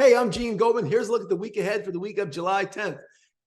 Hey, I'm Gene Goldman. Here's a look at the week ahead for the week of July 10th.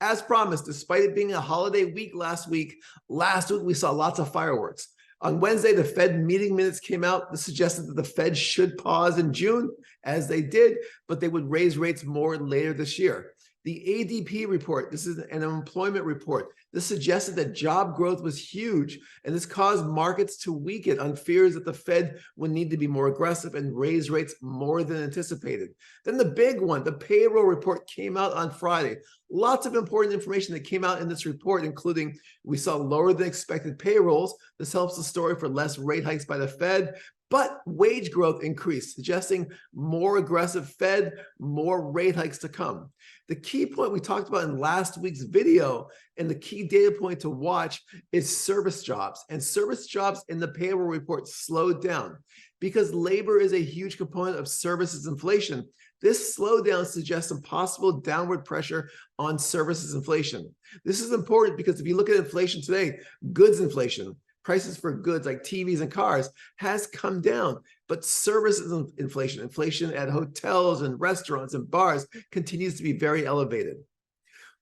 As promised, despite it being a holiday week last week we saw lots of fireworks. On Wednesday, the Fed meeting minutes came out. This suggested that the Fed should pause in June, as they did, but they would raise rates more later this year. The ADP report, this is an employment report. This suggested that job growth was huge, and this caused markets to weaken on fears that the Fed would need to be more aggressive and raise rates more than anticipated. Then the big one, the payroll report, came out on Friday. Lots of important information that came out in this report, including we saw lower than expected payrolls. This helps the story for less rate hikes by the Fed, but wage growth increased, suggesting more aggressive Fed, more rate hikes to come. The key point we talked about in last week's video and the key data point to watch is service jobs. And service jobs in the payroll report slowed down because labor is a huge component of services inflation. This slowdown suggests some possible downward pressure on services inflation. This is important because if you look at inflation today, goods inflation, prices for goods like TVs and cars has come down, but services inflation at hotels and restaurants and bars continues to be very elevated.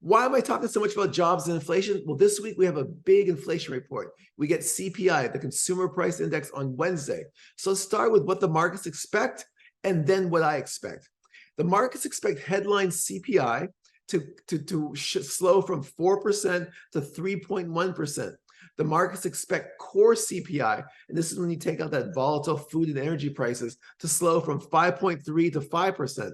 Why am I talking so much about jobs and inflation? Well, this week we have a big inflation report. We get CPI, the Consumer Price Index, on Wednesday. So let's start with what the markets expect and then what I expect. The markets expect headline CPI to slow from 4% to 3.1%. The markets expect core CPI, and this is when you take out that volatile food and energy prices, to slow from 5.3 to 5%.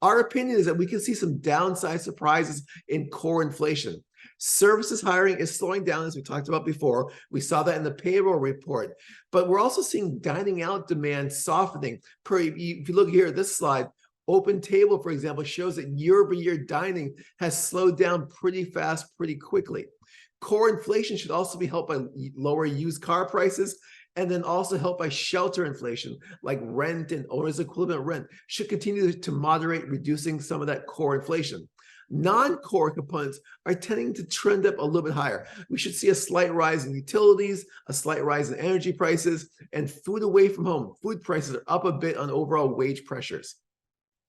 Our opinion is that we can see some downside surprises in core inflation. Services hiring is slowing down, as we talked about before. We saw that in the payroll report, but we're also seeing dining out demand softening. If you look here at this slide, Open Table, for example, shows that year-over-year dining has slowed down pretty fast, pretty quickly. Core inflation should also be helped by lower used car prices, and then also helped by shelter inflation, like rent and owner's equivalent rent, should continue to moderate, reducing some of that core inflation. Non-core components are tending to trend up a little bit higher. We should see a slight rise in utilities, a slight rise in energy prices, and food away from home. Food prices are up a bit on overall wage pressures.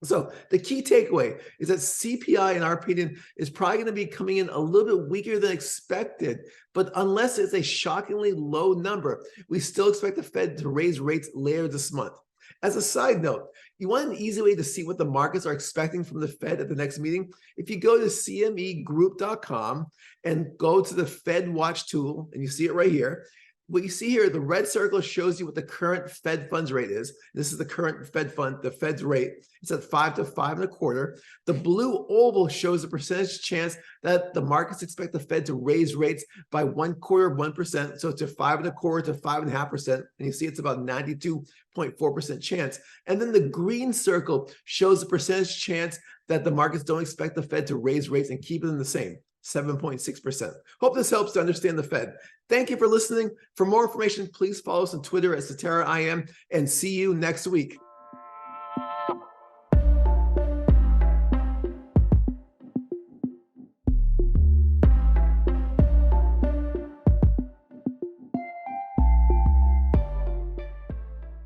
So the key takeaway is that CPI, in our opinion, is probably going to be coming in a little bit weaker than expected, but unless it's a shockingly low number, we still expect the Fed to raise rates later this month. As a side note, you want an easy way to see what the markets are expecting from the Fed at the next meeting? If you go to cmegroup.com and go to the Fed Watch tool, and you see it right here, what you see here, the red circle shows you what the current Fed funds rate is. This is the current Fed fund, the Fed's rate. It's at 5 to 5.25. The blue oval shows the percentage chance that the markets expect the Fed to raise rates by 1/4%. So to 5.25 to 5.5%. And you see it's about 92.4% chance. And then the green circle shows the percentage chance that the markets don't expect the Fed to raise rates and keep them the same. 7.6%. Hope this helps to understand the Fed. Thank you for listening. For more information, please follow us on Twitter at Cetera IM, and see you next week.